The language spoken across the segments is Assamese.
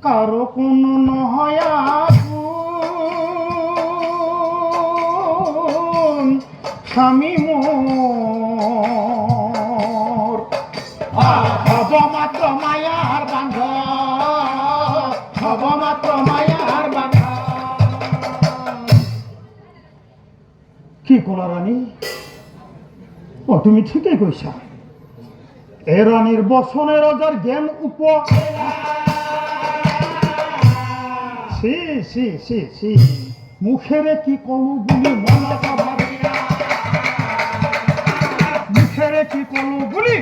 কারো কোনো নহয় স্বামী মোর হব মাত্র মায়ার বান্ধ হব মাত্র মায়ার বান্ধ। কি কলা রানী? ও তুমি ঠিকই কইছা। এ রানীর বসনের রাজার জ্ঞান উপ মুখেরে কি কলু বুলি মুখেরে কি কলু বুলি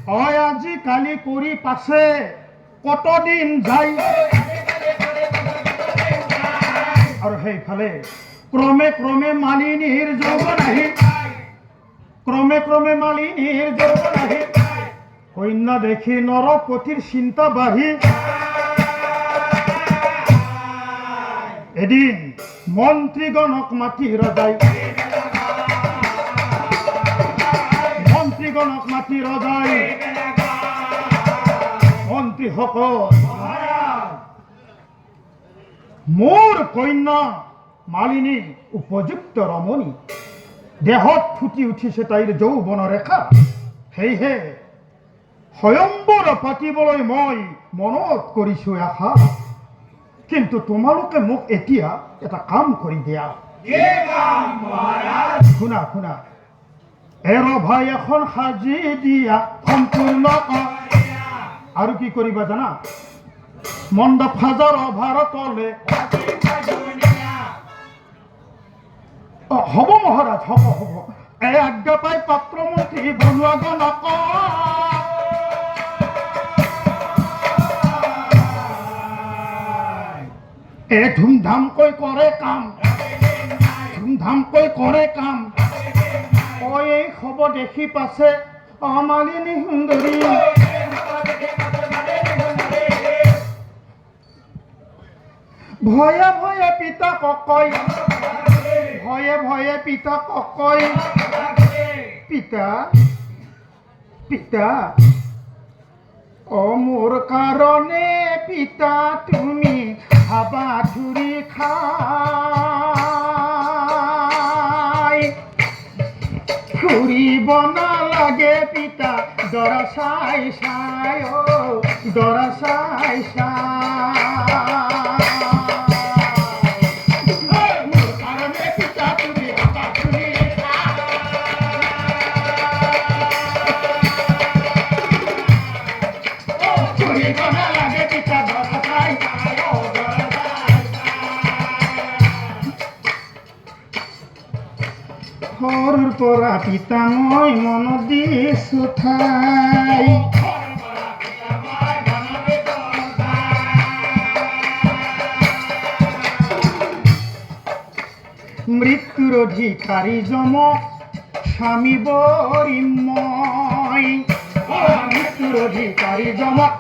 হয় আজি কালি কৰি পাছে কতদিন যায়। আৰু সেইফালে ক্ৰমে ক্ৰমে মালিনীৰ যৌৱন আহি ক্রমে ক্রমে মালিনীর যৌবন আহি কন্যা দেখি নরপতির চিন্তা বাঢ়ি এদিন মন্ত্রীগণক মাতি রজাই মন্ত্রীসকল মোর কন্যা মালিনী উপযুক্ত রমণী, দেহত ফুটি উঠিছে তাইৰ যৌৱন ৰেখা, সেয়েহে স্বয়ম্বৰ পাতিবলৈ মই মনত কৰিছো আশা। কিন্তু তোমালোকে মোক এতিয়া এটা কাম কৰি দিয়া। শুনা শুনা, ভাই এখন সাজি দিয়া সম্পূৰ্ণ। আৰু কি কৰিবা জানা? মণ্ডপ হাজাৰ ভাৰতলে। হব মহাৰাজ, হব হব। এই আজ্ঞা পাই পাত্ৰমন্ত্ৰী বনুয়া গণক এ ধুমধামকৈ কৰে কাম, ধুমধামকৈ কৰে কাম। এই খব দেখি পাছে মালিনী সুন্দৰী ভয়ে ভয়ে পিতা ককয়, ভয়ে ভয়ে পিতা ককয়, পিতা পিতা ও মোর কারণে পিতা তুমি হাবাথুরি খাই ফুরিব না লাগে পিতা দরা সাই সাই ও দরা সাই সাই। সৰুৰ পৰা পিতা মই মন দিছো ঠাই, মৃত্যুৰ অধিকাৰী যমক স্বামী বৰিম মই, মৃত্যুৰ অধিকাৰী যমক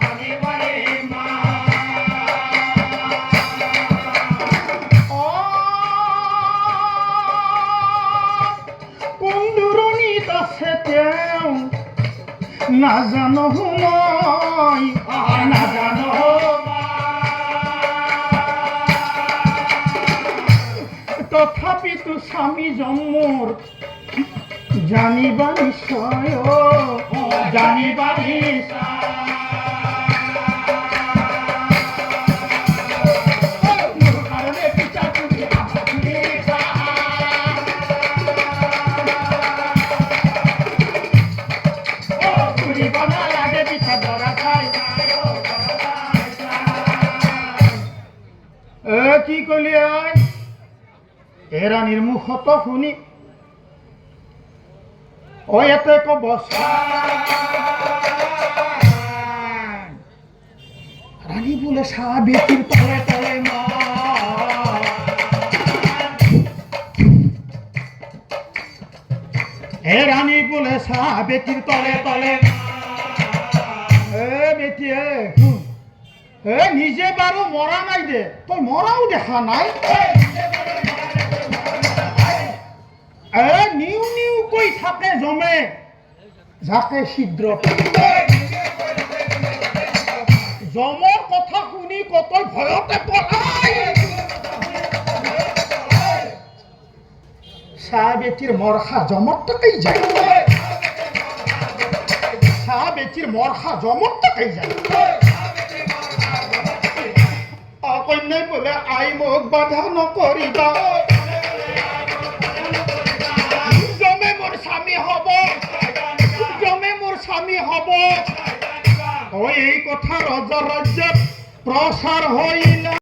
নাজানো মই নাজানো, তথাপিতো স্বামী জন্মৰ জানিবা নিশ্চয়, জানিবা নিশ্চয়। কি কলি এ ৰাণীৰ মুখত শুনি ইয়াতে কব রানী বলে সাবেকির তলে তলে এ রানী বলে সাবেকির তলে তলে বেটি নিজে বাৰু মৰা নাই দে, তই মৰাও দেখা নাই। নিউ নিউ কৈ থাকে জমে যাকে ছিদ্ৰ জমৰ কথা শুনি কতই ভয়তে পলাই চাহ বেটিৰ মৰখা জমত টকাই যায় চাহ বেটিৰ মৰখা জমত টকাই যায় কন্যাই বোলে আই মোক বাধা নকৰিবা জমে মোৰ স্বামী হ'ব জমে মোৰ স্বামী হ'ব এই কথা ৰজা ৰাজ্যত প্ৰচাৰ হৈ